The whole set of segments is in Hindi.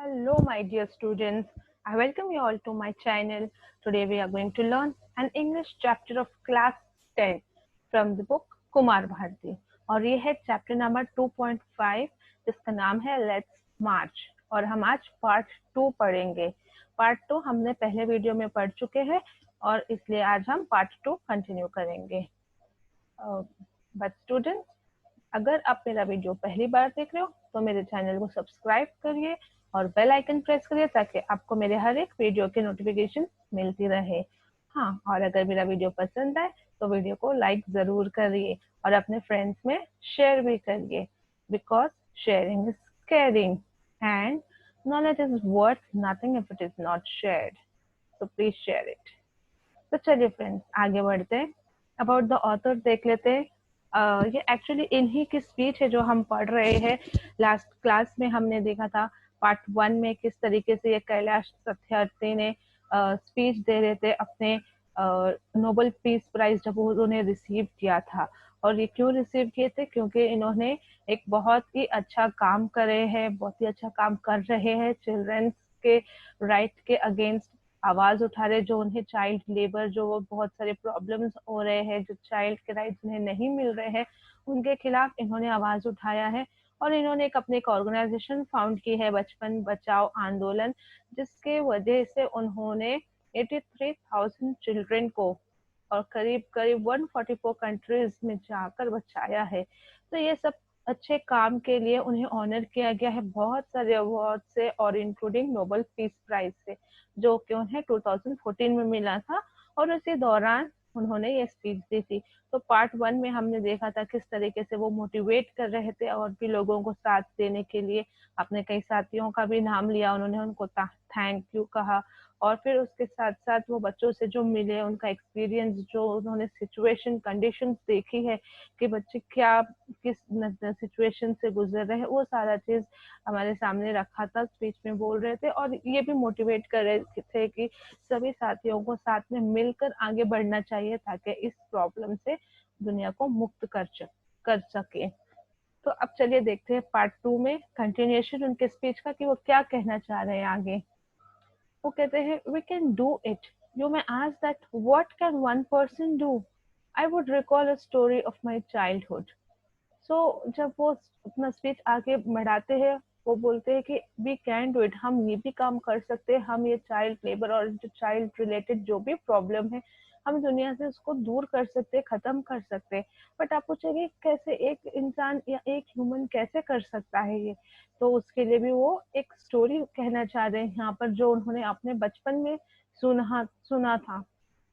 Hello, my dear students. I welcome you all to my channel. Today we are going to learn an English chapter of class 10 from the book Kumar Bharti और ये है चैप्टर नंबर 2.5 जिसका नाम है लेट्स मार्च और हम आज पार्ट 2 पढ़ेंगे। पार्ट 2 हमने पहले वीडियो में पढ़ चुके हैं और इसलिए आज हम पार्ट 2 कंटिन्यू करेंगे। बट स्टूडेंट्स, अगर आप मेरा वीडियो पहली बार देख रहे हो तो मेरे चैनल को सब्सक्राइब करिए और बेल आइकन प्रेस करिए ताकि आपको मेरे हर एक वीडियो की नोटिफिकेशन मिलती रहे। हाँ, और अगर मेरा वीडियो पसंद आए तो वीडियो को लाइक जरूर करिए और अपने फ्रेंड्स में शेयर भी करिए because sharing is caring and knowledge is worth nothing if it is not shared, so please share it. तो चलिए फ्रेंड्स, आगे बढ़ते हैं। अबाउट द ऑथर देख लेते हैं। ये एक्चुअली इन्हीं की स्पीच है जो हम पढ़ रहे हैं। लास्ट क्लास में हमने देखा था पार्ट 1 में किस तरीके से ये कैलाश सत्यार्थी ने स्पीच दे रहे थे अपने नोबेल पीस प्राइज जब उन्होंने रिसीव किया था। और ये क्यों रिसीव किए थे? क्योंकि इन्होंने एक बहुत ही अच्छा काम करे हैं, बहुत ही अच्छा काम कर रहे हैं चिल्ड्रंस के राइट के अगेंस्ट आवाज उठा रहे, जो उन्हें चाइल्ड लेबर जो बहुत सारे प्रॉब्लम्स हो रहे हैं, जो चाइल्ड के राइट्स उन्हें नहीं मिल रहे हैं, उनके खिलाफ इन्होंने आवाज उठाया है। और इन्होंने अपने एक ऑर्गेनाइजेशन फाउंड की है, बचपन बचाओ आंदोलन, जिसके वजह से उन्होंने 83,000 चिल्ड्रन को और करीब करीब 144 कंट्रीज में जाकर बचाया है। तो ये सब अच्छे काम के लिए उन्हें ऑनर किया गया है बहुत सारे अवार्ड से और इंक्लूडिंग नोबेल पीस प्राइज से, जो कि उन्हें 2014 में मिला था और उसी दौरान उन्होंने ये स्पीच दी थी। तो पार्ट 1 में हमने देखा था किस तरीके से वो मोटिवेट कर रहे थे और भी लोगों को साथ देने के लिए। अपने कई साथियों का भी नाम लिया उन्होंने, उनको थैंक यू कहा और फिर उसके साथ साथ वो बच्चों से जो मिले, उनका एक्सपीरियंस, जो उन्होंने सिचुएशन कंडीशंस देखी है कि बच्चे क्या किस सिचुएशन से गुजर रहे हैं, वो सारा चीज हमारे सामने रखा था, स्पीच में बोल रहे थे। और ये भी मोटिवेट कर रहे थे कि सभी साथियों को साथ में मिलकर आगे बढ़ना चाहिए ताकि इस प्रॉब्लम से दुनिया को मुक्त कर सके। तो अब चलिए देखते हैं पार्ट 2 में कंटिन्यूएशन उनके स्पीच का कि वो क्या कहना चाह रहे हैं आगे। वो कहते हैं, we can do it. You may ask that what can one person do? I would recall a story of my childhood. So जब वो अपना स्पीच आगे बढ़ाते हैं, वो बोलते हैं कि वी कैन डू इट, हम ये भी काम कर सकते हैं, हम ये चाइल्ड लेबर और जो चाइल्ड रिलेटेड जो भी प्रॉब्लम है, हम दुनिया से उसको दूर कर सकते हैं, खत्म कर सकते हैं। बट आप पूछेंगे कैसे एक इंसान या एक ह्यूमन कैसे कर सकता है ये? तो उसके लिए भी वो एक स्टोरी कहना चाह रहे हैं यहाँ पर, जो उन्होंने अपने बचपन में सुना था।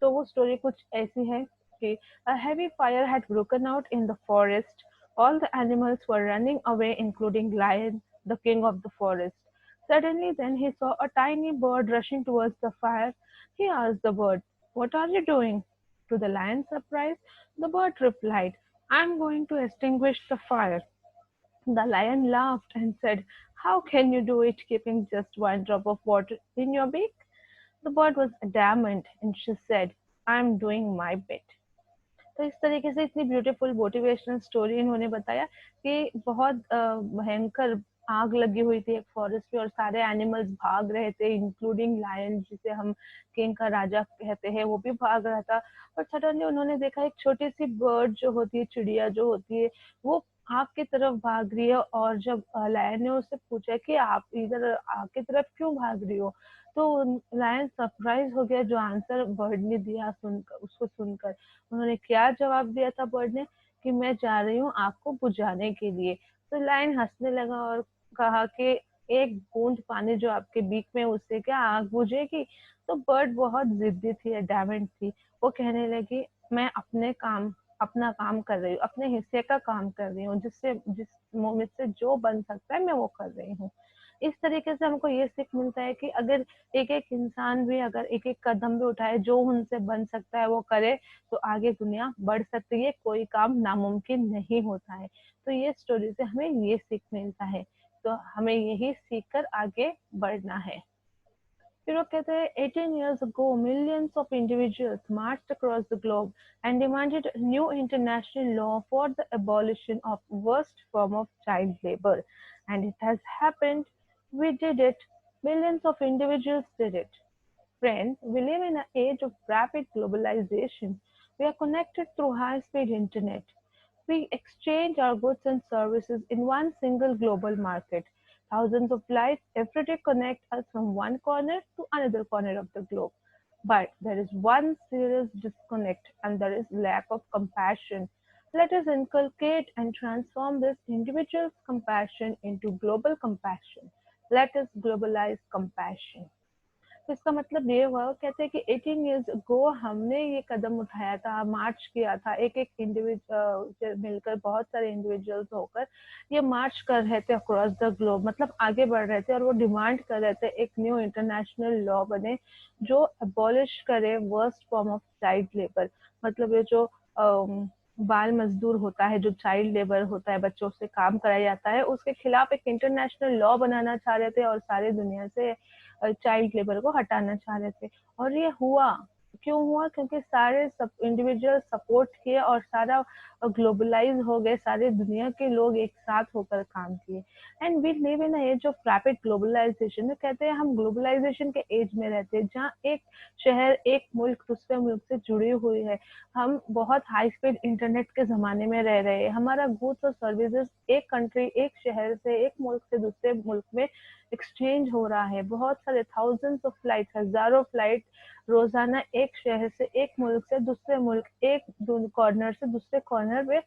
तो वो स्टोरी कुछ ऐसी है कि a heavy fire had broken out in the forest. All the animals were running away, including Lion, the king of the forest. Suddenly, then he saw a tiny bird rushing towards the fire. He asked the bird, what are you doing? To the lion's surprise, the bird replied, I'm going to extinguish the fire. The lion laughed and said, how can you do it keeping just one drop of water in your beak? The bird was adamant and she said, I'm doing my bit. तो इस तरीके से इतनी ब्यूटीफुल मोटिवेशनल स्टोरी इन्होंने बताया कि बहुत भयंकर आग लगी हुई थी एक फॉरेस्ट में और सारे एनिमल्स भाग रहे थे, इंक्लूडिंग लायन, जिसे हम किंग का राजा कहते हैं, वो भी भाग रहा था। और सडनली उन्होंने देखा एक छोटी सी बर्ड जो होती है, चिड़िया जो होती है, वो आग की तरफ भाग रही है। और जब लायन ने उससे पूछा कि आप इधर आग की तरफ क्यों भाग रही हो, तो लायन सरप्राइज हो गया जो आंसर बर्ड ने दिया सुनकर, उसको सुनकर। उन्होंने क्या जवाब दिया था बर्ड ने कि मैं जा रही हूँ आग को बुझाने के लिए। तो लायन हंसने लगा और कहा कि एक बूंद पानी जो आपके बीक में, उससे क्या आग बुझेगी? तो बर्ड बहुत जिद्दी थी, एडामेंट थी। वो कहने लगी, मैं अपना काम कर रही हूँ, अपने हिस्से का काम कर रही हूँ, जिस मुझसे जो बन सकता है मैं वो कर रही हूँ। इस तरीके से हमको ये सीख मिलता है कि अगर एक एक इंसान भी अगर एक एक कदम भी उठाए, जो उनसे बन सकता है वो करे, तो आगे दुनिया बढ़ सकती है, कोई काम नामुमकिन नहीं होता है। तो ये स्टोरी से हमें ये सीख मिलता है, तो हमें यही सीख कर आगे बढ़ना है। फिर वो कहते हैं, 18 years ago, millions of individuals marched across the globe and demanded a new international law for the abolition of worst form of child labor. And it has happened. We did it. Millions of individuals did it. Friends, we live in an age of rapid globalization. We are connected through high-speed internet. We exchange our goods and services in one single global market. Thousands of flights every day connect us from one corner to another corner of the globe. But there is one serious disconnect, and that is lack of compassion. Let us inculcate and transform this individual compassion into global compassion. Let us globalize compassion. तो इसका मतलब ये हुआ, कहते हैं कि 18 ईयर्स अगो हमने ये कदम उठाया था, मार्च किया था, एक एक इंडिविजुअल मिलकर, बहुत सारे इंडिविजुअल्स होकर ये मार्च कर रहे थे अक्रॉस द ग्लोब, मतलब आगे बढ़ रहे थे और वो डिमांड कर रहे थे एक न्यू इंटरनेशनल लॉ बने जो अबॉलिश करे worst form of child labour. मतलब ये जो बाल मजदूर होता है, जो चाइल्ड लेबर होता है, बच्चों से काम कराया जाता है, उसके खिलाफ एक इंटरनेशनल लॉ बनाना चाह रहे थे और सारे दुनिया से चाइल्ड लेबर को हटाना चाह रहे थे। और ये हुआ, क्यों हुआ? क्योंकि सारे सब इंडिविजुअल सपोर्ट किए और सारा ग्लोबलाइज हो गए, सारे दुनिया के लोग एक साथ होकर काम किए। And we live in age of rapid globalisation. कहते हैं हम ग्लोबलाइजेशन के एज में रहते हैं जहाँ एक शहर, एक मुल्क दूसरे मुल्क से जुड़ी हुई है। हम बहुत हाई स्पीड इंटरनेट के जमाने में रह रहे हैं। हमारा गुड्स और सर्विसेज एक कंट्री, एक शहर से, एक मुल्क से दूसरे मुल्क में एक्सचेंज हो रहा है। बहुत सारे थाउजेंड्स ऑफ फ्लाइट, हजारों फ्लाइट रोजाना एक शहर से, एक मुल्क से दूसरे मुल्क, एक कॉर्नर से दूसरे कॉर्नर पे,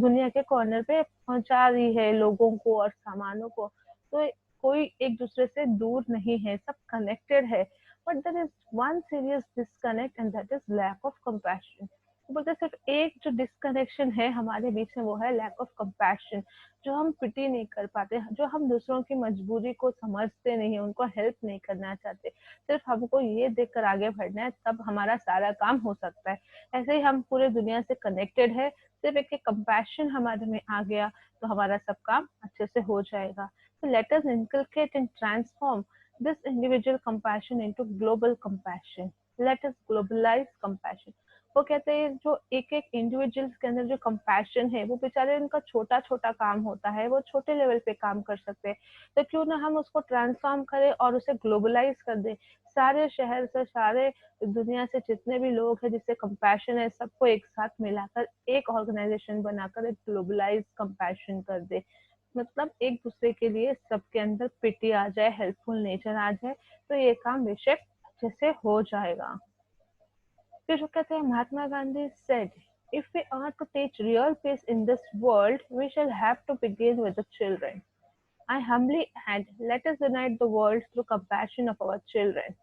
दुनिया के कॉर्नर पे पहुंचा रही है लोगों को और सामानों को। तो कोई एक दूसरे से दूर नहीं है, सब कनेक्टेड है। But there is one serious disconnect and that is lack of compassion. तो बोलते सिर्फ एक जो डिस्कनेक्शन है हमारे बीच में, वो है लैक ऑफ कंपैशन। जो हम पिटी नहीं कर पाते, जो हम दूसरों की मजबूरी को समझते नहीं, उनको हेल्प नहीं करना चाहते, सिर्फ हमको ये देखकर आगे बढ़ना है, तब हमारा सारा काम हो सकता है। ऐसे ही हम पूरे दुनिया से कनेक्टेड है, सिर्फ एक कंपैशन हमारे में आ गया तो हमारा सब काम अच्छे से हो जाएगा। तो let us inculcate and transform this individual compassion into global compassion. Let us globalise compassion. वो कहते हैं जो एक एक इंडिविजुअल्स के अंदर जो कंपैशन है, वो बेचारे उनका छोटा छोटा काम होता है, वो छोटे लेवल पे काम कर सकते हैं। तो क्यों ना हम उसको ट्रांसफॉर्म करें और उसे ग्लोबलाइज कर दें। सारे शहर से, सारे दुनिया से जितने भी लोग हैं जिससे कंपैशन है, सबको एक साथ मिलाकर एक ऑर्गेनाइजेशन बनाकर एक ग्लोबलाइज कंपैशन कर दे। मतलब एक दूसरे के लिए सबके अंदर पिटी आ जाए, हेल्पफुल नेचर आ जाए, तो ये काम बेशक अच्छे से हो जाएगा। फिर वो कहते हैं, Mahatma Gandhi said, if we are to teach real peace in this world, we shall have to begin with the children. I humbly add, let us unite the world through compassion of our children.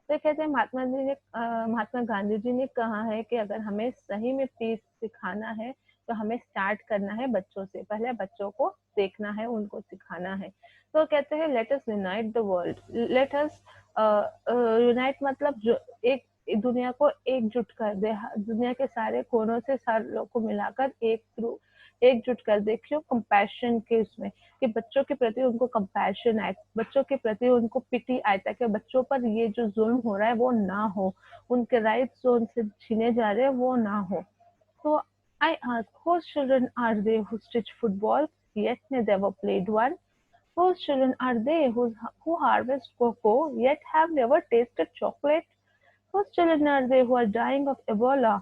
तो कहते हैं महात्मा गांधी जी ने कहा है कि अगर हमें सही में पीस सिखाना है तो हमें स्टार्ट करना है बच्चों से। पहले बच्चों को देखना है, उनको सिखाना है। तो कहते हैं let us unite the world. Let us unite मतलब जो एक दुनिया को एकजुट कर दे, दुनिया के सारे कोनों से सारे लोग को मिलाकर एक थ्रू एकजुट कर दे। क्यों? कंपैशन के उसमें, कि बच्चों के प्रति उनको कंपैशन आए, बच्चों के प्रति उनको पिटी आए, ताकि बच्चों पर ये जो जुल्म हो रहा है वो ना हो, उनके राइट्स जो उनसे छीने जा रहे हैं वो ना हो। तो I ask, whose children are they who stitch football, yet never played one? Whose children are they who harvest cocoa, yet have never tasted chocolate? Whose children are they who are dying of Ebola?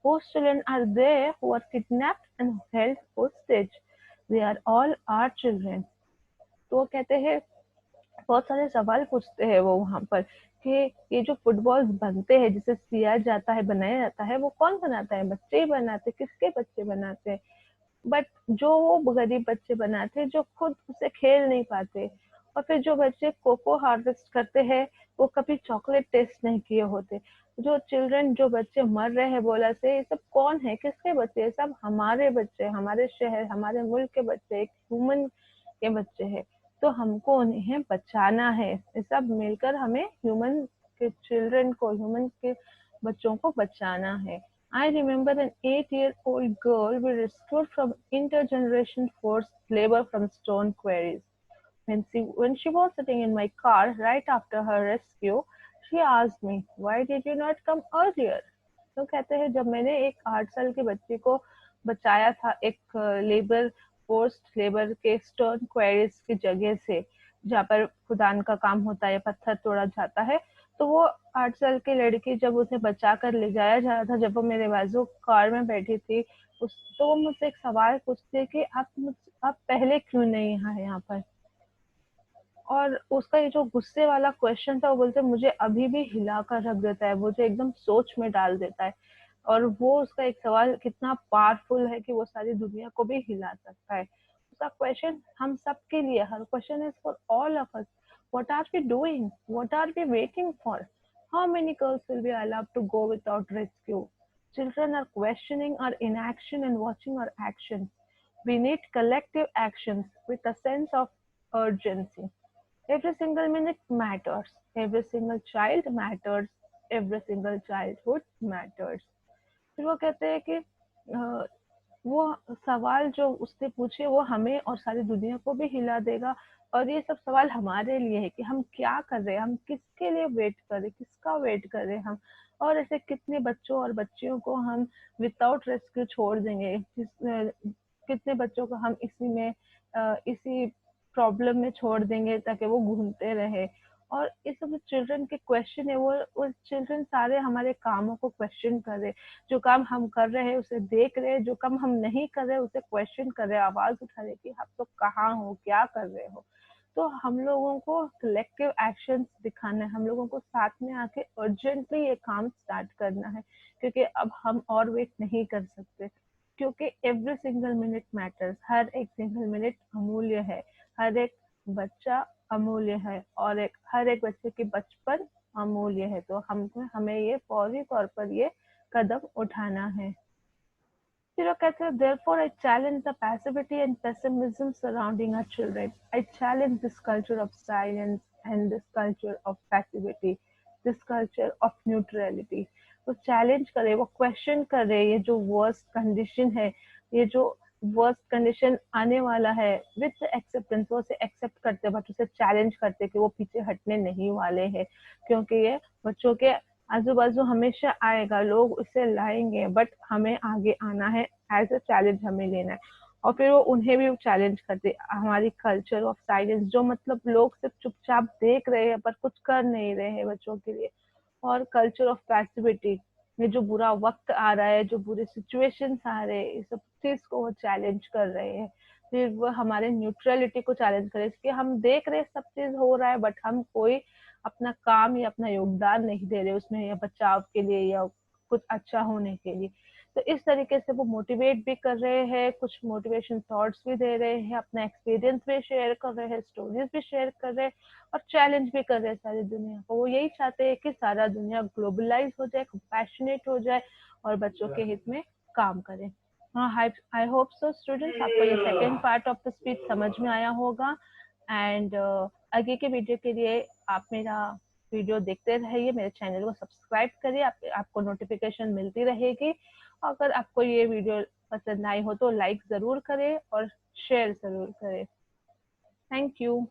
Whose children are they who are kidnapped and held hostage? They are all our children. तो वो कहते हैं, बहुत सारे सवाल पूछते हैं वो वहां पर, कि ये जो फुटबॉल्स बनते हैं, जिसे सिया जाता है, बनाया जाता है, वो कौन बनाता है? बच्चे ही बनाते, किसके बच्चे बनाते हैं? बट जो वो गरीब बच्चे बनाते हैं जो खुद उसे खेल नहीं पाते, और फिर जो बच्चे कोको हार्वेस्ट करते हैं वो कभी चॉकलेट टेस्ट नहीं किए होते। जो चिल्ड्रन, जो बच्चे मर रहे हैं बोला से, ये सब कौन है, किसके बच्चे? ये सब हमारे बच्चे, हमारे शहर, हमारे मुल्क के बच्चे, एक ह्यूमन के बच्चे हैं। तो हमको उन्हें बचाना है। ये सब मिलकर हमें ह्यूमन के चिल्ड्रन को, ह्यूमन के बच्चों को बचाना है। I remember an 8-year-old girl we rescued from intergeneration forced labor from stone quarries. When she was sitting in my car right after her rescue, she asked me, "Why did you not come earlier?" तो कहते हैं, जब मैंने एक 8 साल के बच्चे को बचाया था एक लेबर, फोर्स्ड लेबर के स्टोन क्वेरीज की जगह से, जहाँ पर खुदान का काम होता है, पत्थर तोड़ा जाता है। तो वो 8 साल की लड़की जब उसे बचा कर ले जाया जा रहा था, जब वो मेरे बाजू कार में बैठी थी, उस तो वो मुझसे एक सवाल पूछती है कि आप पहले क्यों नहीं आए यहाँ पर। और उसका ये जो गुस्से वाला क्वेश्चन था, वो बोलते मुझे अभी भी हिला कर रख देता है, मुझे एकदम सोच में डाल देता है। और वो उसका एक सवाल कितना पावरफुल है कि वो सारी दुनिया को भी हिला सकता है। उसका क्वेश्चन हम सब के लिए, हर question is for all of us. What are we doing, what are we waiting for, how many girls will be allowed to go without rescue, children are questioning our inaction and watching our actions. We need collective actions with a sense of urgency. Every single minute matters. Every single child matters. Every single childhood matters. फिर वो कहते हैं कि वो सवाल जो उसने पूछे वो हमें और सारी दुनिया को भी हिला देगा। और ये सब सवाल हमारे लिए है कि हम क्या कर रहे हैं, हम किसके लिए वेट कर रहे, किसका वेट कर रहे हैं हम। और ऐसे कितने बच्चों और बच्चियों को हम विदाउट रेस्क्यू छोड़ देंगे, कितने बच्चों को हम इसी प्रॉब्लम में छोड़ देंगे ताकि वो घूमते रहे। और ये सब जो चिल्ड्रन के क्वेश्चन है, वो चिल्ड्रन सारे हमारे कामों को क्वेश्चन कर रहे, जो काम हम कर रहे हैं उसे देख रहे, जो काम हम नहीं कर रहे उसे क्वेश्चन कर रहे, आवाज उठा रहे कि आप लोग कहाँ हो, क्या कर रहे हो। तो हम लोगों को कलेक्टिव एक्शंस दिखाना है, हम लोगों को साथ में आके अर्जेंटली ये काम स्टार्ट करना है, क्योंकि अब हम और वेट नहीं कर सकते। क्योंकि एवरी सिंगल मिनट मैटर्स, हर एक सिंगल मिनट अमूल्य है, हर एक बच्चा अमूल्य है, और हर एक बच्चे की बचपन अमूल्य है। तो हमें ये फौरी तौर पर ये कदम उठाना है। फिर वो कहते हैं, therefore I challenge the passivity and pessimism surrounding our children. I challenge this culture of silence and this culture of passivity, this culture of neutrality. वो चैलेंज करे, वो क्वेश्चन करे, ये जो वर्स्ट कंडीशन है, ये जो वर्स्ट कंडीशन आने वाला है, विद एक्सेप्टेंस, वो उसे एक्सेप्ट करते बट उसे चैलेंज करते कि वो पीछे हटने नहीं वाले हैं। क्योंकि ये बच्चों के आजू बाजू हमेशा आएगा, लोग उसे लाएंगे, बट हमें आगे आना है, एज अ चैलेंज हमें लेना है। और फिर वो उन्हें भी चैलेंज करते, हमारी कल्चर ऑफ साइलेंस, जो मतलब लोग सिर्फ चुपचाप देख रहे हैं पर कुछ कर नहीं रहे हैं बच्चों के लिए। और कल्चर ऑफ पैसिविटी में जो बुरा वक्त आ रहा है, जो बुरे सिचुएशंस आ रहे हैं, इस सब चीज को वो चैलेंज कर रहे हैं। फिर वो हमारे न्यूट्रलिटी को चैलेंज करे कि हम देख रहे हैं सब चीज हो रहा है, बट हम कोई अपना काम या अपना योगदान नहीं दे रहे उसमें, या बचाव के लिए या कुछ अच्छा होने के लिए। तो इस तरीके से वो मोटिवेट भी कर रहे हैं, कुछ मोटिवेशन थॉट्स भी दे रहे हैं, अपना एक्सपीरियंस भी शेयर कर रहे हैं, स्टोरीज भी शेयर कर रहे हैं, और चैलेंज भी कर रहे हैं सारी दुनिया को। वो यही चाहते हैं कि सारा दुनिया ग्लोबलाइज हो जाए, कंपैशनेट हो जाए, और बच्चों के हित में काम करें। हाँ, आई होप सो स्टूडेंट्स, आपको ये second part of the speech समझ में आया होगा। एंड आगे के वीडियो के लिए आप मेरा वीडियो देखते रहिए, मेरे चैनल को सब्सक्राइब करिए, आपको नोटिफिकेशन मिलती रहेगी। अगर आपको ये वीडियो पसंद आई हो तो लाइक जरूर करें और शेयर जरूर करें। Thank you.